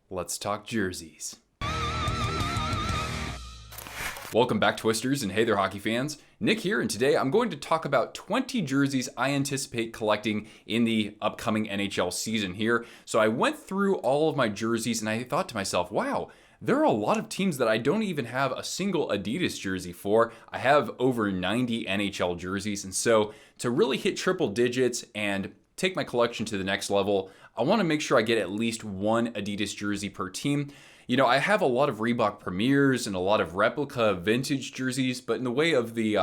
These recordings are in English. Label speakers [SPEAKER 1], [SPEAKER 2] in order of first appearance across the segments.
[SPEAKER 1] Let's talk jerseys. Welcome back, Twisters, and hey there, hockey fans. Nick here, and today I'm going to talk about 20 jerseys I anticipate collecting in the upcoming NHL season here. So I went through all of my jerseys and I thought to myself, wow, there are a lot of teams that I don't even have a single Adidas jersey for. I have over 90 NHL jerseys, and so to really hit triple digits and take my collection to the next level, I want to make sure I get at least one Adidas jersey per team. You know, I have a lot of Reebok Premiers and a lot of replica vintage jerseys, but in the way of the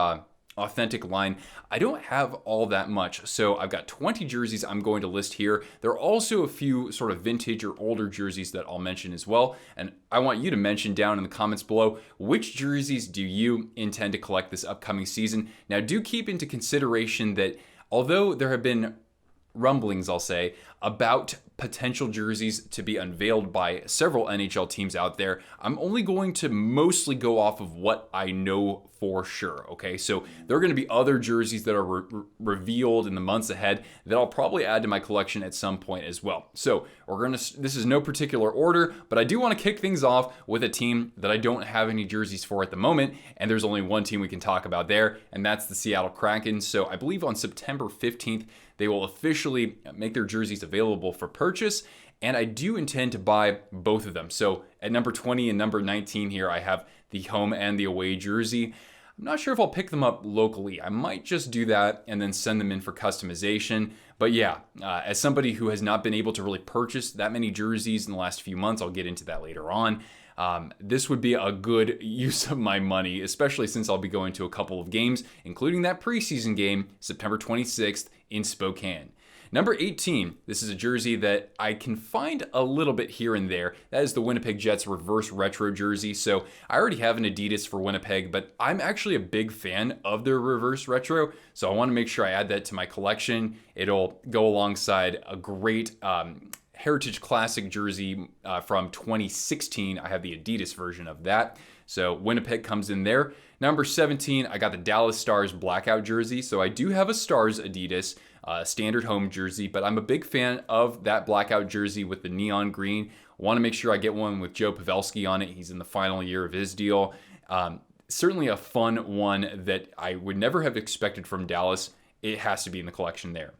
[SPEAKER 1] authentic line, I don't have all that much. So I've got 20 jerseys I'm going to list here. There are also a few sort of vintage or older jerseys that I'll mention as well. And I want you to mention down in the comments below, which jerseys do you intend to collect this upcoming season? Now, do keep into consideration that although there have been rumblings, I'll say, about potential jerseys to be unveiled by several NHL teams out there, I'm only going to mostly go off of what I know for sure, okay? So there are going to be other jerseys that are revealed in the months ahead that I'll probably add to my collection at some point as well. So this is no particular order, but I do want to kick things off with a team that I don't have any jerseys for at the moment, and there's only one team we can talk about there, and that's the Seattle Kraken. So I believe on September 15th, they will officially make their jerseys available for purchase, and I do intend to buy both of them. So at number 20 and number 19 here, I have the home and the away jersey. I'm not sure if I'll pick them up locally. I might just do that and then send them in for customization. But yeah, as somebody who has not been able to really purchase that many jerseys in the last few months, I'll get into that later on. This would be a good use of my money, especially since I'll be going to a couple of games, including that preseason game, September 26th in Spokane. Number 18, this is a jersey that I can find a little bit here and there. That is the Winnipeg Jets reverse retro jersey. So I already have an Adidas for Winnipeg, but I'm actually a big fan of their reverse retro. So I want to make sure I add that to my collection. It'll go alongside a great Heritage Classic jersey from 2016. I have the Adidas version of that. So Winnipeg comes in there. Number 17, I got the Dallas Stars blackout jersey. So I do have a Stars Adidas standard home jersey, but I'm a big fan of that blackout jersey with the neon green. I want to make sure I get one with Joe Pavelski on it. He's in the final year of his deal. Certainly a fun one that I would never have expected from Dallas. It has to be in the collection there.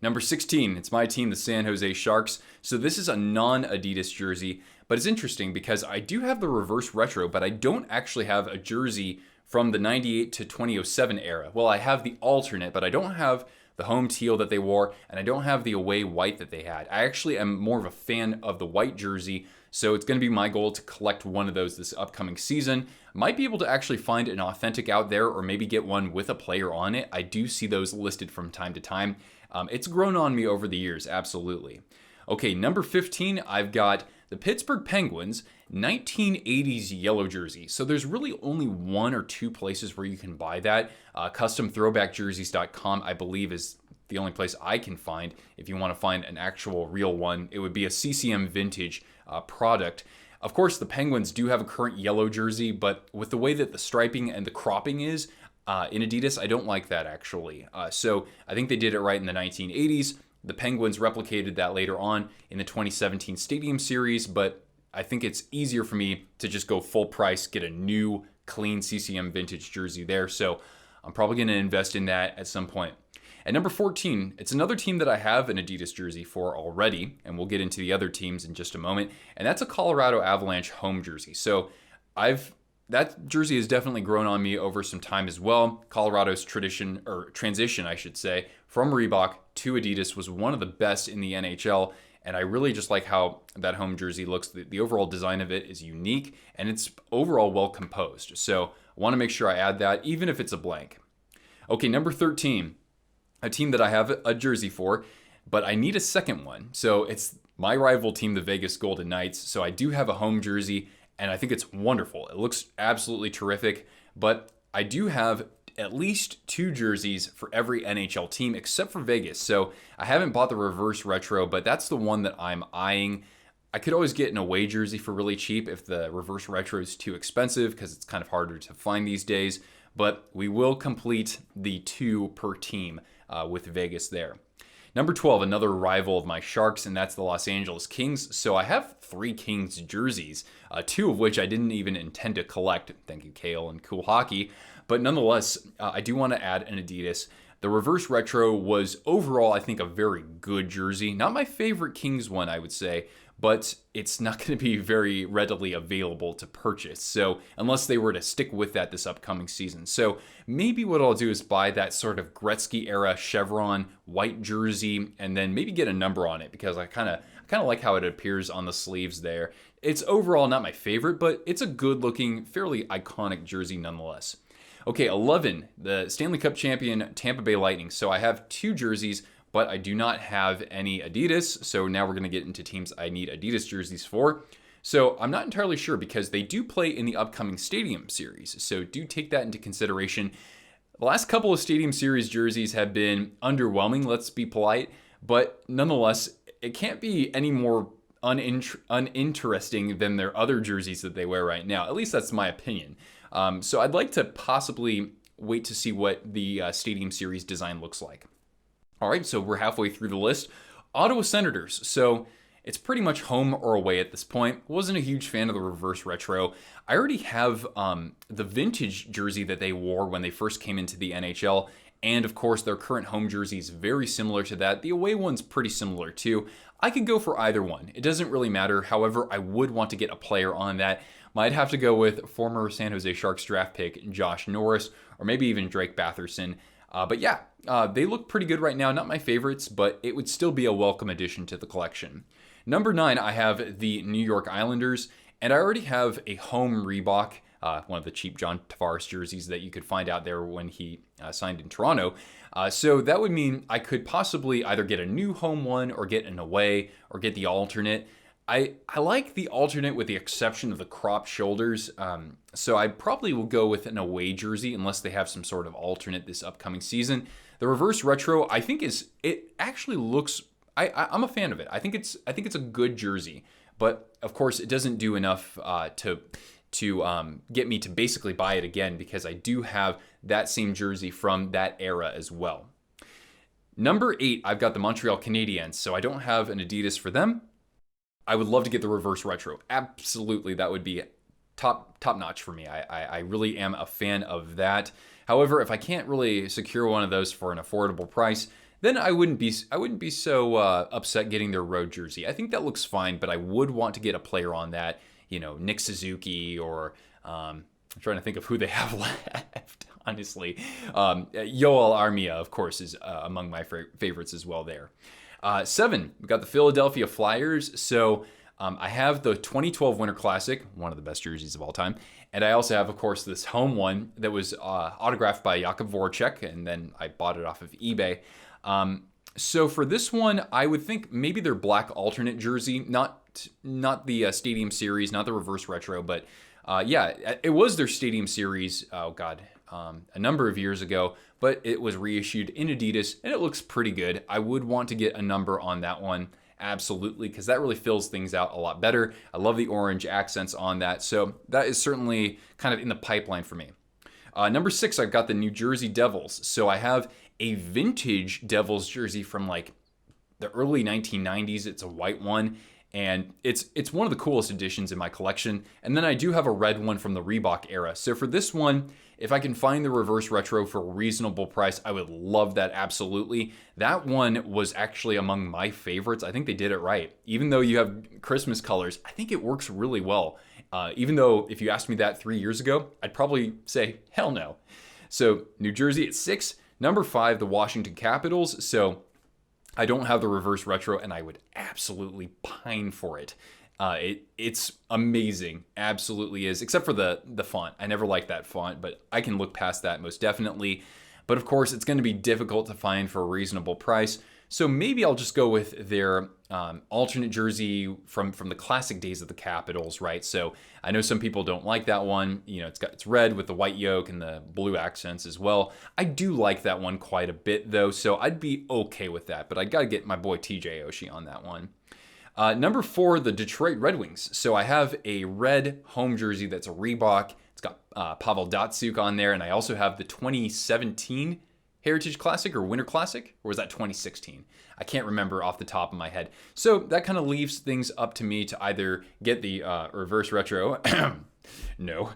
[SPEAKER 1] Number 16, it's my team, the San Jose Sharks. So this is a non-Adidas jersey, but it's interesting because I do have the reverse retro, but I don't actually have a jersey from the 98 to 2007 era. Well, I have the alternate, but I don't have the home teal that they wore, and I don't have the away white that they had. I actually am more of a fan of the white jersey, so it's going to be my goal to collect one of those this upcoming season. Might be able to actually find an authentic out there, or maybe get one with a player on it. I do see those listed from time to time. It's grown on me over the years, absolutely. Okay, number 15, I've got the Pittsburgh Penguins 1980s yellow jersey. So there's really only one or two places where you can buy that. CustomThrowbackJerseys.com, I believe, is the only place I can find. If you want to find an actual real one, it would be a CCM vintage product. Of course, the Penguins do have a current yellow jersey, but with the way that the striping and the cropping is, in Adidas, I don't like that actually. So I think they did it right in the 1980s. The Penguins replicated that later on in the 2017 Stadium Series, but I think it's easier for me to just go full price, get a new clean CCM vintage jersey there. So I'm probably going to invest in that at some point. At number 14, it's another team that I have an Adidas jersey for already, and we'll get into the other teams in just a moment, and that's a Colorado Avalanche home jersey. So that jersey has definitely grown on me over some time as well. Colorado's transition, I should say, from Reebok to Adidas was one of the best in the NHL, and I really just like how that home jersey looks. The overall design of it is unique, and it's overall well composed. So I want to make sure I add that, even if it's a blank. Okay, number 13, a team that I have a jersey for, but I need a second one. So it's my rival team, the Vegas Golden Knights. So I do have a home jersey, and I think it's wonderful. It looks absolutely terrific, but I do have at least two jerseys for every NHL team except for Vegas. So I haven't bought the reverse retro, but that's the one that I'm eyeing. I could always get an away jersey for really cheap if the reverse retro is too expensive, because it's kind of harder to find these days, but we will complete the two per team with Vegas there. Number 12, another rival of my Sharks, and that's the Los Angeles Kings. So I have 3 Kings jerseys, 2 of which I didn't even intend to collect. Thank you, Kale and Cool Hockey. But nonetheless, I do want to add an Adidas. The reverse retro was overall, I think, a very good jersey. Not my favorite Kings one, I would say, but it's not going to be very readily available to purchase. So unless they were to stick with that this upcoming season. So maybe what I'll do is buy that sort of Gretzky era chevron white jersey and then maybe get a number on it, because I kind of like how it appears on the sleeves there. It's overall not my favorite, but it's a good looking, fairly iconic jersey nonetheless. Okay, 11, the Stanley Cup champion Tampa Bay Lightning. So I have 2 jerseys, but I do not have any Adidas. So now we're going to get into teams I need Adidas jerseys for. So I'm not entirely sure, because they do play in the upcoming Stadium Series. So do take that into consideration. The last couple of Stadium Series jerseys have been underwhelming, let's be polite. But nonetheless, it can't be any more uninteresting than their other jerseys that they wear right now. At least that's my opinion. So I'd like to possibly wait to see what the Stadium Series design looks like. All right, so we're halfway through the list. Ottawa Senators. So it's pretty much home or away at this point. Wasn't a huge fan of the reverse retro. I already have the vintage jersey that they wore when they first came into the NHL. And of course, their current home jersey is very similar to that. The away one's pretty similar too. I could go for either one. It doesn't really matter. However, I would want to get a player on that. Might have to go with former San Jose Sharks draft pick Josh Norris, or maybe even Drake Batherson. But yeah, they look pretty good right now. Not my favorites, but it would still be a welcome addition to the collection. Number 9, I have the New York Islanders, and I already have a home Reebok, one of the cheap John Tavares jerseys that you could find out there when he signed in Toronto. So that would mean I could possibly either get a new home one or get an away or get the alternate. I like the alternate with the exception of the cropped shoulders. So I probably will go with an away jersey unless they have some sort of alternate this upcoming season. The reverse retro, I think it actually looks, I'm a fan of it. I think it's a good jersey, but of course it doesn't do enough to get me to basically buy it again, because I do have that same jersey from that era as well. Number 8, I've got the Montreal Canadiens. So I don't have an Adidas for them. I would love to get the reverse retro. Absolutely, that would be top notch for me. I really am a fan of that. However, if I can't really secure one of those for an affordable price, then I wouldn't be so upset getting their road jersey. I think that looks fine, but I would want to get a player on that. You know, Nick Suzuki, or I'm trying to think of who they have left. Honestly, Yoel Armia, of course, is among my favorites as well there. 7, we've got the Philadelphia Flyers. So I have the 2012 Winter Classic, one of the best jerseys of all time. And I also have, of course, this home one that was autographed by Jakub Voracek, and then I bought it off of eBay. So for this one, I would think maybe their black alternate jersey, not the Stadium Series, not the reverse retro, but yeah, it was their Stadium Series, a number of years ago, but it was reissued in Adidas, and it looks pretty good. I would want to get a number on that one, absolutely, because that really fills things out a lot better. I love the orange accents on that, so that is certainly kind of in the pipeline for me. Number 6, I've got the New Jersey Devils. So I have a vintage Devils jersey from like the early 1990s. It's a white one, and it's one of the coolest additions in my collection. And then I do have a red one from the Reebok era. So for this one, if I can find the reverse retro for a reasonable price, I would love that absolutely. That one was actually among my favorites. I think they did it right. Even though you have Christmas colors, I think it works really well. Even though if you asked me that 3 years ago, I'd probably say, hell no. So New Jersey at 6. Number 5, the Washington Capitals. So I don't have the reverse retro, and I would absolutely pine for it. It's amazing, absolutely is, except for the font. I never liked that font, but I can look past that most definitely. But of course, it's going to be difficult to find for a reasonable price. So maybe I'll just go with their alternate jersey from the classic days of the Capitals, right? So I know some people don't like that one. You know, it's red with the white yoke and the blue accents as well. I do like that one quite a bit though, so I'd be okay with that. But I got to get my boy TJ Oshie on that one. Number 4, the Detroit Red Wings. So I have a red home jersey that's a Reebok. It's got Pavel Datsyuk on there, and I also have the 2017 Heritage Classic or Winter Classic, or was that 2016? I can't remember off the top of my head. So that kind of leaves things up to me to either get the reverse retro, no,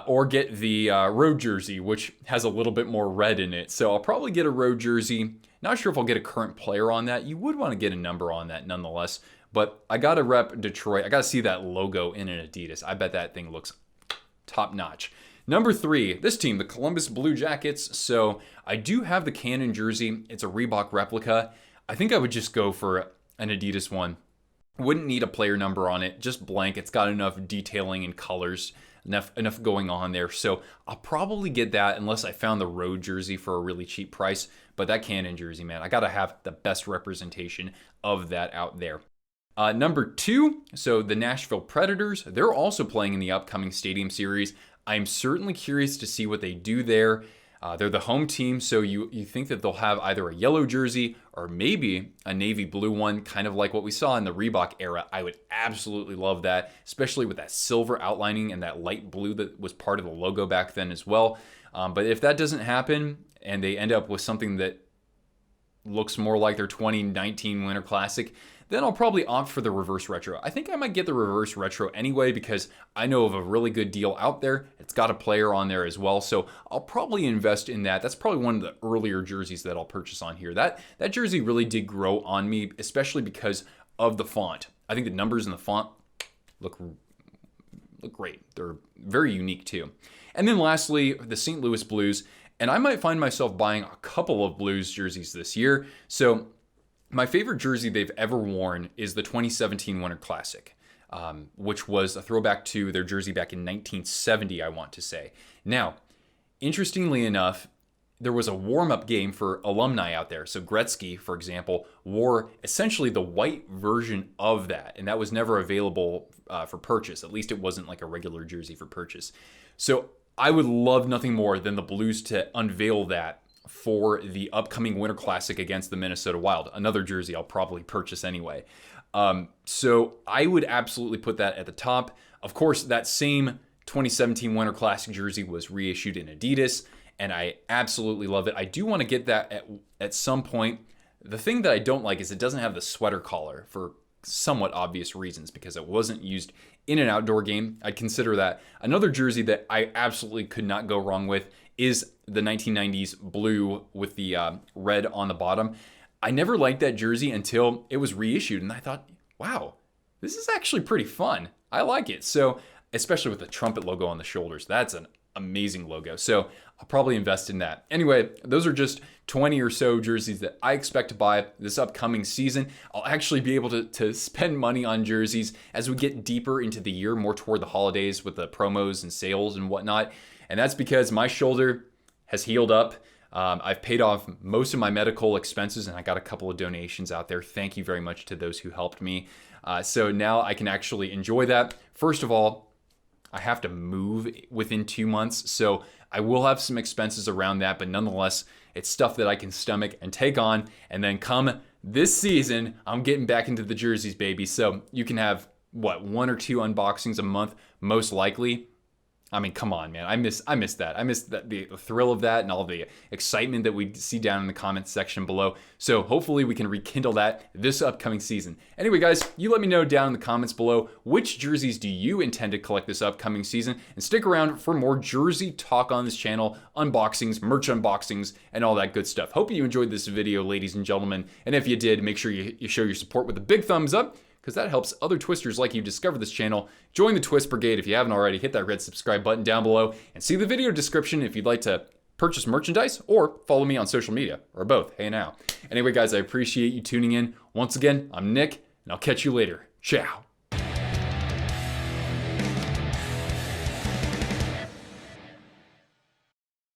[SPEAKER 1] or get the road jersey, which has a little bit more red in it. So I'll probably get a road jersey. Not sure if I'll get a current player on that. You would want to get a number on that nonetheless. But I got to rep Detroit. I got to see that logo in an Adidas. I bet that thing looks top notch. Number 3, this team, the Columbus Blue Jackets. So I do have the Cannon jersey. It's a Reebok replica. I think I would just go for an Adidas one. Wouldn't need a player number on it, just blank. It's got enough detailing and colors, enough going on there. So I'll probably get that unless I found the road jersey for a really cheap price. But that Cannon jersey, man, I got to have the best representation of that out there. Number 2, so the Nashville Predators. They're also playing in the upcoming Stadium Series. I'm certainly curious to see what they do there. They're the home team, so you think that they'll have either a yellow jersey or maybe a navy blue one, kind of like what we saw in the Reebok era. I would absolutely love that, especially with that silver outlining and that light blue that was part of the logo back then as well. But if that doesn't happen and they end up with something that looks more like their 2019 Winter Classic, then I'll probably opt for the reverse retro. I think I might get the reverse retro anyway because I know of a really good deal out there. It's got a player on there as well, so I'll probably invest in that. That's probably one of the earlier jerseys that I'll purchase on here. That jersey really did grow on me, especially because of the font. I think the numbers in the font look great. They're very unique too. And then lastly, the St. Louis Blues. And I might find myself buying a couple of Blues jerseys this year. So my favorite jersey they've ever worn is the 2017 Winter Classic, which was a throwback to their jersey back in 1970, I want to say. Now, interestingly enough, there was a warm-up game for alumni out there. So Gretzky, for example, wore essentially the white version of that, and that was never available for purchase. At least it wasn't like a regular jersey for purchase. So I would love nothing more than the Blues to unveil that for the upcoming Winter Classic against the Minnesota Wild. Another jersey I'll probably purchase anyway. So I would absolutely put that at the top. Of course, that same 2017 Winter Classic jersey was reissued in Adidas, and I absolutely love it. I do want to get that at some point. The thing that I don't like is it doesn't have the sweater collar for somewhat obvious reasons because it wasn't used in an outdoor game. I'd consider that. Another jersey that I absolutely could not go wrong with is the 1990s blue with the red on the bottom. I never liked that jersey until it was reissued, and I thought, wow, this is actually pretty fun. I like it. So, especially with the trumpet logo on the shoulders, that's an amazing logo. So I'll probably invest in that. Anyway, those are just 20 or so jerseys that I expect to buy this upcoming season. I'll actually be able to spend money on jerseys as we get deeper into the year, more toward the holidays with the promos and sales and whatnot. And that's because my shoulder has healed up. I've paid off most of my medical expenses, and I got a couple of donations out there. Thank you very much to those who helped me. So now I can actually enjoy that. First of all, I have to move within 2 months, so I will have some expenses around that, but nonetheless, it's stuff that I can stomach and take on. And then come this season, I'm getting back into the jerseys, baby. So you can have, 1 or 2 unboxings a month, most likely. I mean, come on, man. I miss that. I miss the thrill of that and all the excitement that we see down in the comments section below. So hopefully we can rekindle that this upcoming season. Anyway, guys, you let me know down in the comments below which jerseys do you intend to collect this upcoming season, and stick around for more jersey talk on this channel, unboxings, merch unboxings, and all that good stuff. Hope you enjoyed this video, ladies and gentlemen. And if you did, make sure you show your support with a big thumbs up, because that helps other twisters like you discover this channel. Join the Twist Brigade if you haven't already. Hit that red subscribe button down below, and see the video description if you'd like to purchase merchandise or follow me on social media, or both. Hey now. Anyway, guys, I appreciate you tuning in. Once again, I'm Nick, and I'll catch you later. Ciao.